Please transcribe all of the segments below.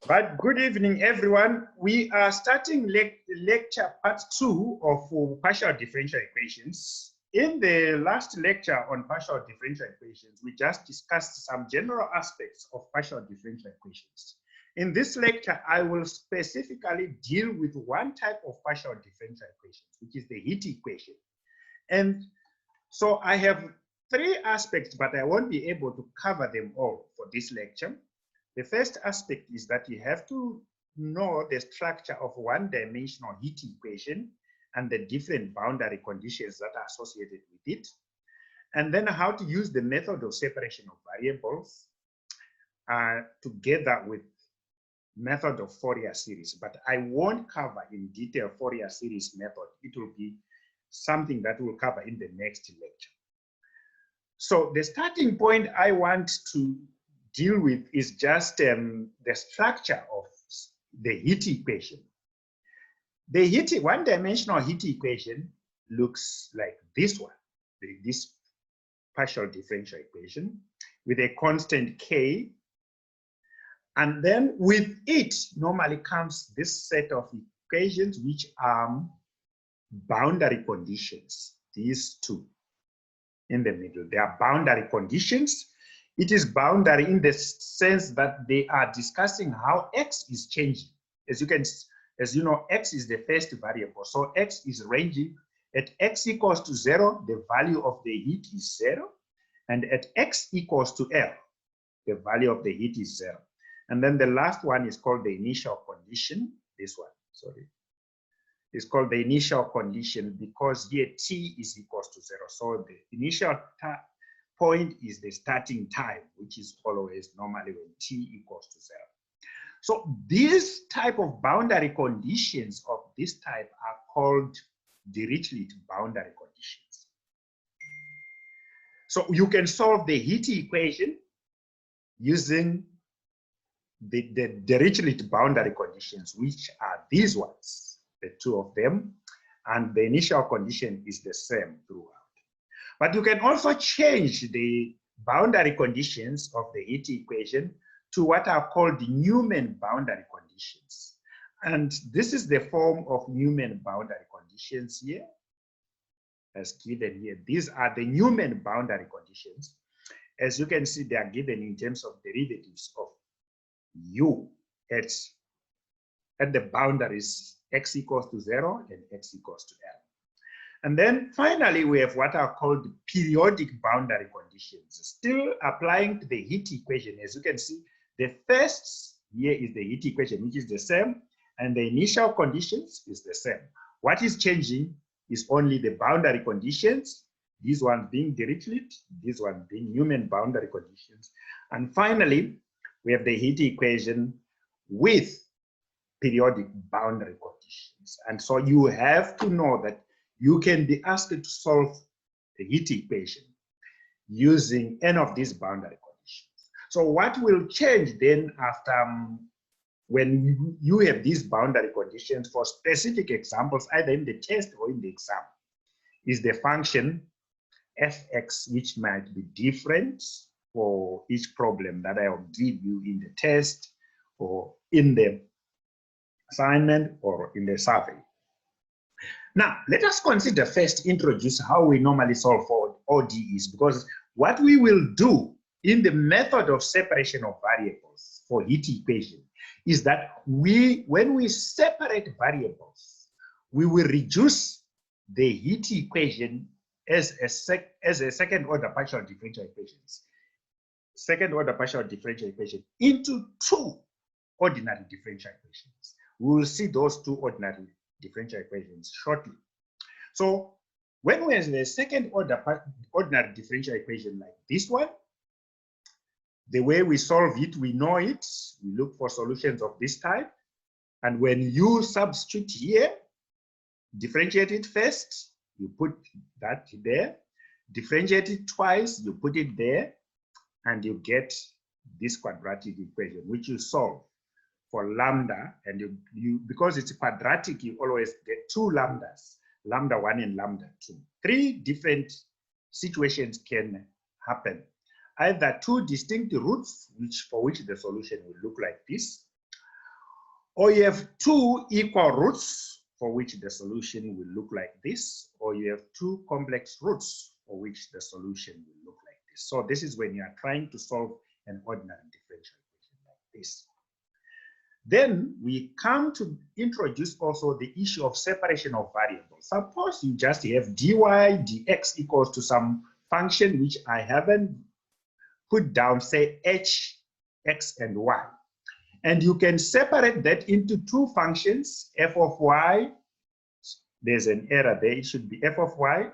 But good evening, everyone. We are starting lecture part 2 of partial differential equations. In the last lecture on partial differential equations, we just discussed some general aspects of partial differential equations. In this lecture, I will specifically deal with one type of partial differential equations, which is the heat equation. And so I have three aspects, but I won't be able to cover them all for this lecture. The first aspect is that you have to know the structure of one-dimensional heat equation and the different boundary conditions that are associated with it, and then how to use the method of separation of variables together with method of Fourier series. But I won't cover in detail Fourier series method. It will be something that we'll cover in the next lecture. So the starting point I want to deal with is just the structure of the heat equation. The one-dimensional heat equation looks like this one, this partial differential equation with a constant K. And then with it normally comes this set of equations which are boundary conditions, these two in the middle. They are boundary conditions. It is boundary in the sense that they are discussing how x is changing. As you know, x is the first variable. So x is ranging at x equals to 0, the value of the heat is 0. And at x equals to L, the value of the heat is 0. And then the last one is called the initial condition. This one, sorry. It's called the initial condition because here t is equals to 0. So the initial point is the starting time, which is always normally when t equals to 0. So these type of boundary conditions of this type are called Dirichlet boundary conditions. So you can solve the heat equation using the Dirichlet boundary conditions, which are these ones, the two of them, and the initial condition is the same throughout. But you can also change the boundary conditions of the heat equation to what are called the Newman boundary conditions. And this is the form of Newman boundary conditions here, as given here. These are the Newman boundary conditions. As you can see, they are given in terms of derivatives of u at the boundaries x equals to 0 and x equals to L. And then finally, we have what are called periodic boundary conditions, still applying to the heat equation. As you can see, the first here is the heat equation, which is the same, and the initial conditions is the same. What is changing is only the boundary conditions, these ones being Dirichlet, these ones being Newman boundary conditions. And finally, we have the heat equation with periodic boundary conditions. And so you have to know that you can be asked to solve the heat equation using any of these boundary conditions. So what will change then after when you have these boundary conditions for specific examples, either in the test or in the exam, is the function fx, which might be different for each problem that I will give you in the test or in the assignment or in the survey. Now, let us consider first introduce how we normally solve for ODEs, because what we will do in the method of separation of variables for heat equation is that when we separate variables, we will reduce the heat equation as a second order partial differential equations, into two ordinary differential equations. We will see those two ordinary differential equations shortly. So when we have a second order ordinary differential equation like this one, the way we solve it, we know it. We look for solutions of this type. And when you substitute here, differentiate it first, you put that there. Differentiate it twice, you put it there, and you get this quadratic equation, which you solve for lambda. And you because it's quadratic, you always get two lambdas, lambda 1 and lambda 2. Three different situations can happen. either two distinct roots, for which the solution will look like this, or you have two equal roots for which the solution will look like this, or you have two complex roots for which the solution will look like this. So this is when you are trying to solve an ordinary differential equation like this. Then we come to introduce also the issue of separation of variables. Suppose you just have dy dx equals to some function which I haven't put down, say h, x, and y. And you can separate that into two functions, f of y, there's an error there, it should be f of y,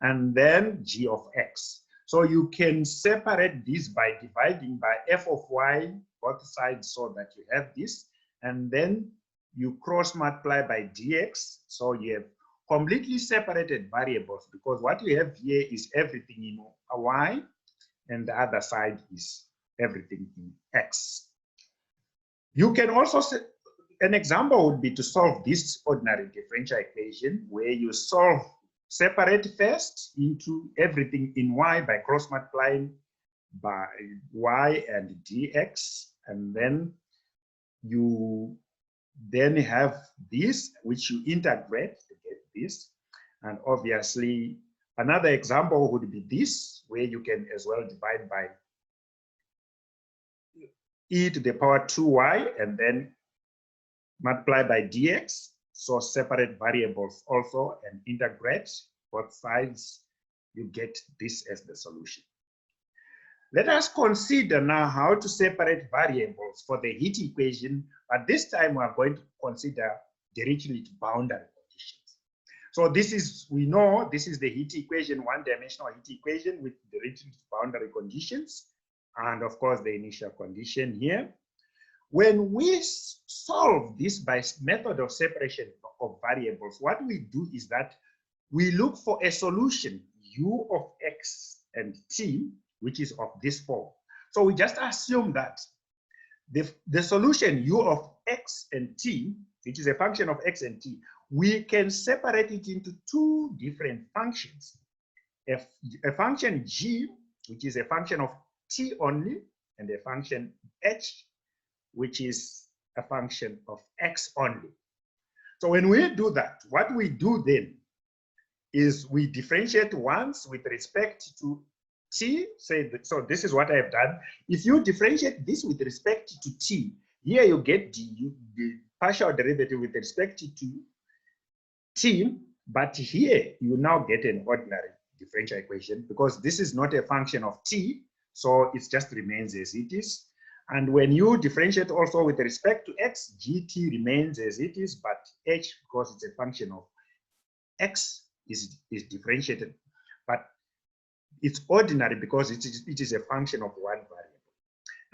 and then g of x. So you can separate this by dividing by f of y both sides so that you have this, and then you cross multiply by dx, so you have completely separated variables, because what you have here is everything in y, and the other side is everything in x. You can also say, an example would be to solve this ordinary differential equation where you separate first into everything in y by cross multiplying by y and dx, and then you then have this which you integrate to get this. And obviously another example would be this, where you can as well divide by e to the power 2y and then multiply by dx. So separate variables also and integrate both sides, you get this as the solution. Let us consider now how to separate variables for the heat equation, but this time we are going to consider Dirichlet boundary conditions. So this is, we know this is the heat equation, one-dimensional heat equation with Dirichlet boundary conditions, and of course the initial condition here. When we solve this by method of separation of variables, what we do is that we look for a solution u of x and t, which is of this form. So we just assume that the solution u of x and t, which is a function of x and t, we can separate it into two different functions. A function g, which is a function of t only, and a function h, which is a function of x only. So when we do that, what we do then is we differentiate once with respect to t, say that, so this is what I have done. If you differentiate this with respect to t, here you get the partial derivative with respect to t, but here you now get an ordinary differential equation because this is not a function of t, so it just remains as it is. And when you differentiate also with respect to x, gt remains as it is, but h, because it's a function of x, is differentiated. But it's ordinary because it is a function of one variable.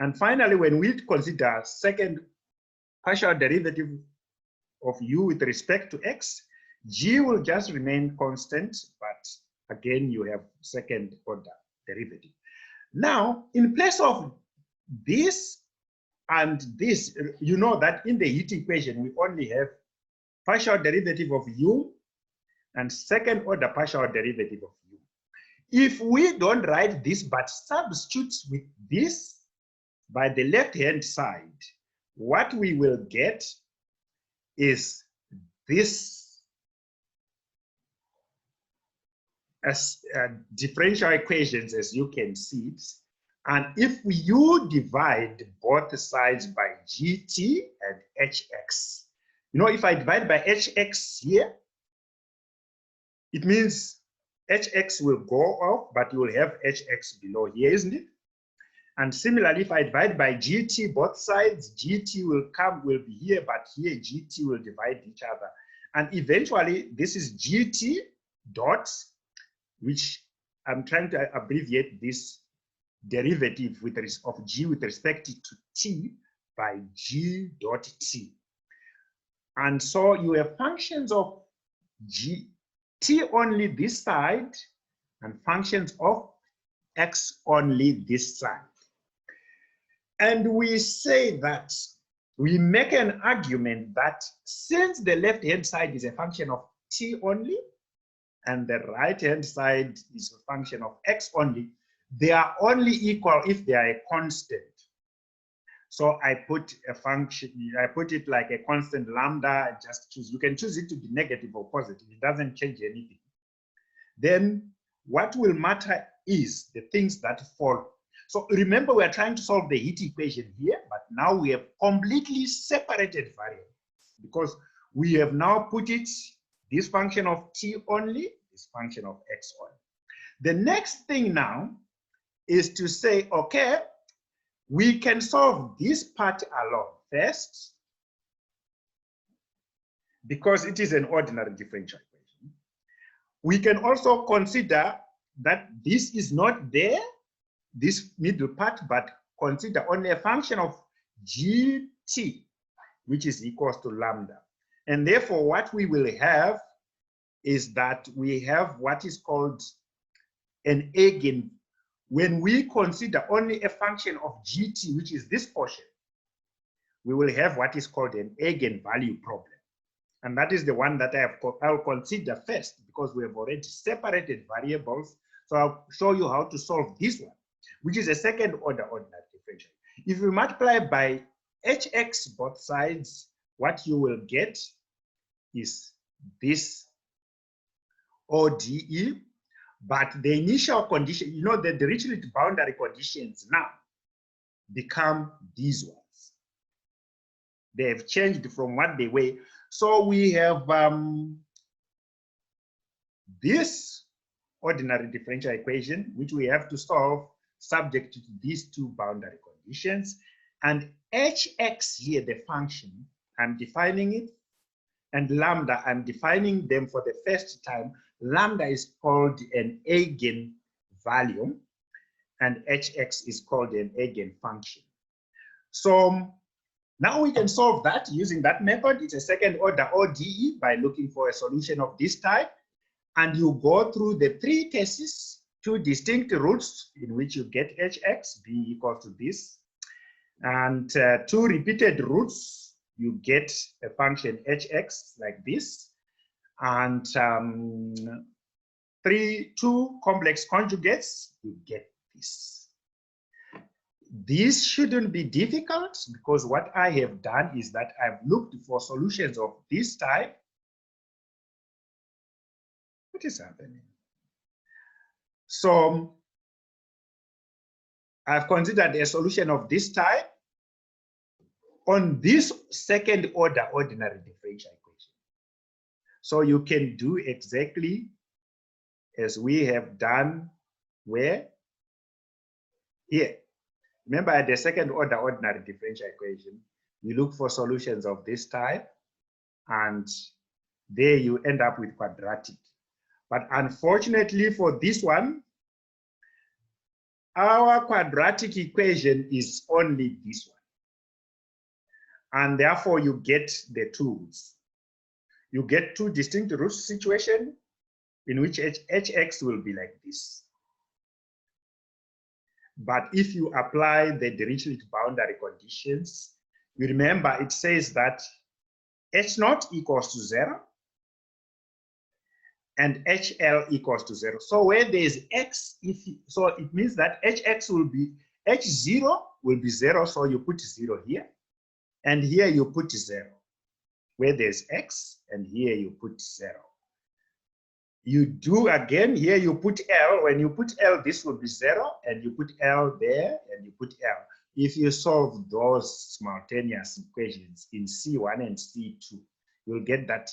And finally, when we consider second partial derivative of u with respect to x, g will just remain constant, but again, you have second order derivative. Now, in place of this and this, you know that in the heat equation, we only have partial derivative of u and second order partial derivative of u. If we don't write this, but substitute with this by the left-hand side, what we will get is this as differential equations, as you can see it. And if you divide both sides by gt and hx, you know, if I divide by hx here, it means hx will go off, but you will have hx below here, isn't it? And similarly, if I divide by gt both sides, gt will be here, but here gt will divide each other. And eventually, this is gt dot, which I'm trying to abbreviate this derivative of g with respect to t by g dot t. And so you have functions of t only this side and functions of x only this side. And we say that, we make an argument that since the left-hand side is a function of t only, and the right-hand side is a function of x only, they are only equal if they are a constant. So I put a function, I put it like a constant lambda, just choose. You can choose it to be negative or positive. It doesn't change anything. Then what will matter is the things that follow. So remember, we are trying to solve the heat equation here, but now we have completely separated variables because we have now put it, this function of t only, this function of x only. The next thing now is to say, okay, we can solve this part alone first because it is an ordinary differential equation. We can also consider that this is not there, this middle part, but consider only a function of gt, which is equals to lambda. And therefore, what we will have is that we have what is called an eigen. When we consider only a function of gt, which is this portion, we will have what is called an eigenvalue problem. And that is the one that I'll consider first because we have already separated variables. So I'll show you how to solve this one, which is a second order ordinary differential. If you multiply by hx both sides, what you will get is this ODE. But the initial condition, you know, the Dirichlet boundary conditions now become these ones. They have changed from what they were. So we have this ordinary differential equation, which we have to solve subject to these two boundary conditions. And hx here, the function, I'm defining it, and lambda, I'm defining them for the first time. Lambda is called an eigenvalue, and hx is called an eigenfunction. So now we can solve that using that method. It's a second order ODE by looking for a solution of this type. And you go through the three cases, two distinct roots in which you get hx being equal to this, and two repeated roots, you get a function hx like this, and two complex conjugates, you get this. This shouldn't be difficult because what I have done is that I've looked for solutions of this type. What is happening? So I've considered a solution of this type on this second order ordinary differential equation. So you can do exactly as we have done where? Here. Remember, at the second order ordinary differential equation, you look for solutions of this type, and there you end up with quadratic. But unfortunately for this one, our quadratic equation is only this one. And therefore, you get the two roots. You get two distinct root situations in which hx will be like this. But if you apply the Dirichlet boundary conditions, you remember it says that h0 equals to 0 and hl equals to 0. So where there is x, so it means that hx will be, h0 will be 0, so you put 0 here, and here you put 0. Where there's x, and here you put 0. You do again, here you put L. When you put L, this will be 0, and you put L there, and you put L. If you solve those simultaneous equations in C1 and C2, you'll get that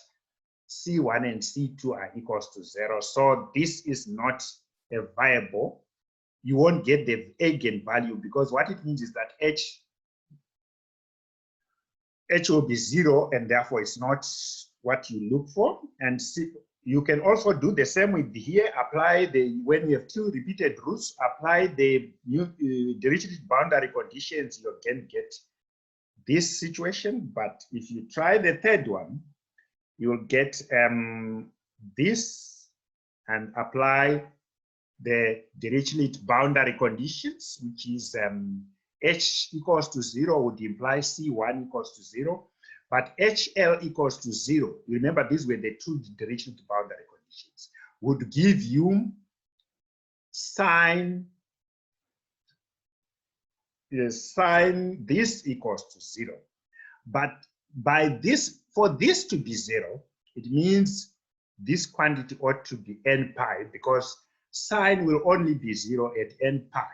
C1 and C2 are equals to 0. So this is not a viable. You won't get the eigenvalue because what it means is that H will be 0, and therefore it's not what you look for. And C, you can also do the same with here. Apply the, when you have two repeated roots, apply the new Dirichlet boundary conditions, you can get this situation. But if you try the third one, you'll get this and apply the Dirichlet boundary conditions, which is h equals to 0 would imply C1 equals to 0. But HL equals to 0, remember these were the two Dirichlet boundary conditions, would give you sine sine this equals to 0. But by this, for this to be 0, it means this quantity ought to be n pi, because sine will only be 0 at n pi,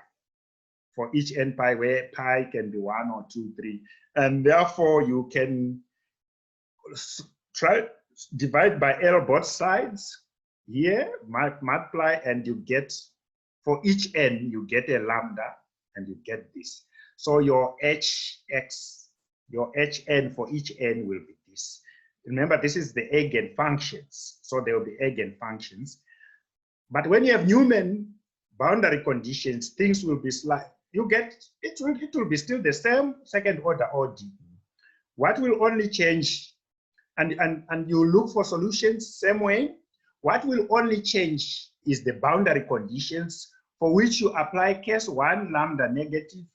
for each n pi, where pi can be 1 or 2, 3. And therefore, you can try divide by L both sides here, multiply, and you get, for each n, you get a lambda, and you get this. So your hx, your hn for each n will be this. Remember, this is the eigenfunctions, so there will be eigenfunctions. But when you have Newman boundary conditions, things will be slight. You get, it will be still the same second order ODE. What will only change, and you look for solutions same way, what will only change is the boundary conditions, for which you apply case 1, lambda negative,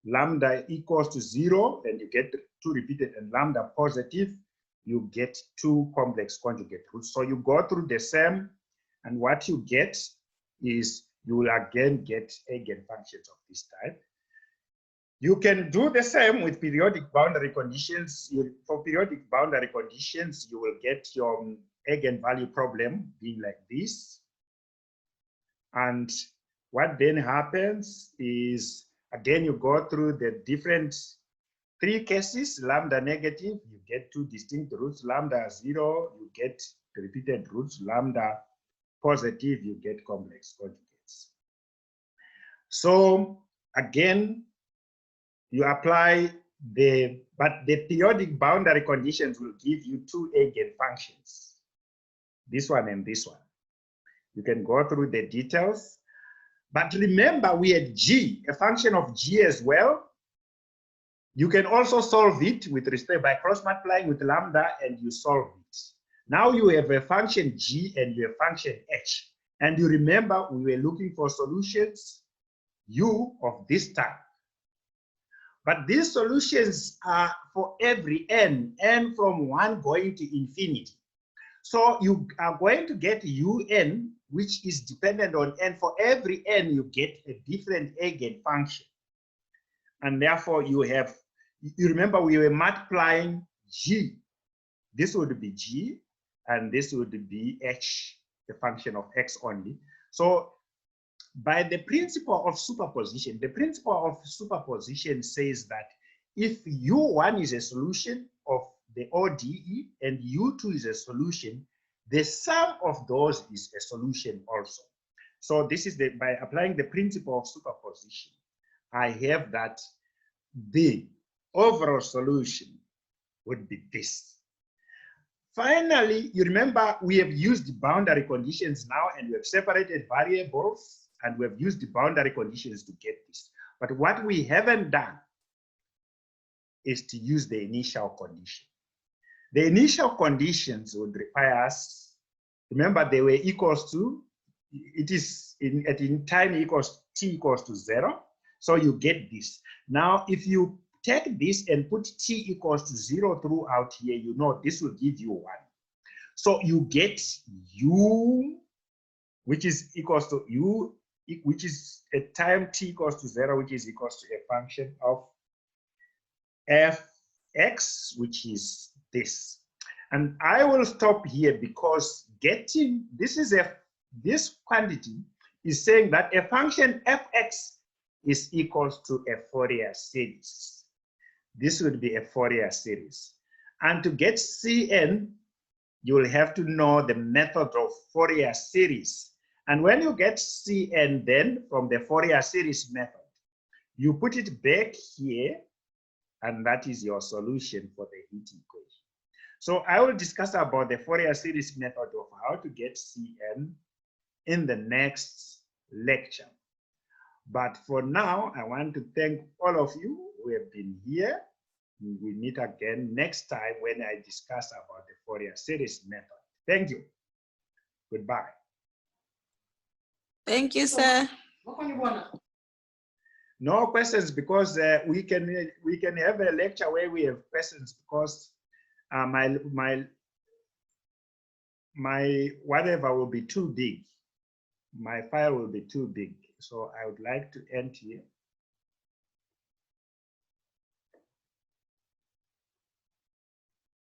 lambda equals to 0, and you get 2 repeated, and lambda positive, you get 2 complex conjugate roots. So you go through the same, and what you get is you will again get eigenfunctions of this type. You can do the same with periodic boundary conditions. For periodic boundary conditions, you will get your eigenvalue problem being like this. And what then happens is, again, you go through the different 3 cases, lambda negative, you get 2 distinct roots, lambda 0, you get the repeated roots, lambda positive, you get complex conjugates. So again, you apply but the periodic boundary conditions will give you 2 eigenfunctions, this one and this one. You can go through the details. But remember, we had g, a function of g as well. You can also solve it with respect by cross multiplying with lambda, and you solve it. Now you have a function g and you have function h. And you remember, we were looking for solutions u of this type. But these solutions are for every n from 1 going to infinity. So you are going to get un, which is dependent on n. For every n, you get a different eigenfunction. And therefore, you remember we were multiplying g. This would be g, and this would be h, the function of x only. So by the principle of superposition, the principle of superposition says that if u1 is a solution of the ODE and u2 is a solution, the sum of those is a solution also. So this is by applying the principle of superposition, I have that the overall solution would be this. Finally, you remember we have used boundary conditions now, and we have separated variables, and we have used the boundary conditions to get this. But what we haven't done is to use the initial condition. The initial conditions would require us, remember they were equals to, it is in time equals t equals to 0. So you get this. Now, if you take this and put t equals to 0 throughout here, you know this will give you 1. So you get u, which is equals to u, which is at time t equals to 0, which is equals to a function of fx, which is this. And I will stop here because getting this quantity is saying that a function fx is equals to a Fourier series. This would be a Fourier series. And to get Cn, you will have to know the method of Fourier series. And when you get Cn, then from the Fourier series method, you put it back here, and that is your solution for the heat equation. So I will discuss about the Fourier series method of how to get Cn in the next lecture. But for now, I want to thank all of you who have been here. We meet again next time when I discuss about the Fourier series method. Thank you. Goodbye. Thank you, sir. No questions, because we can have a lecture where we have questions, because my whatever will be too big. My file will be too big. So I would like to end here.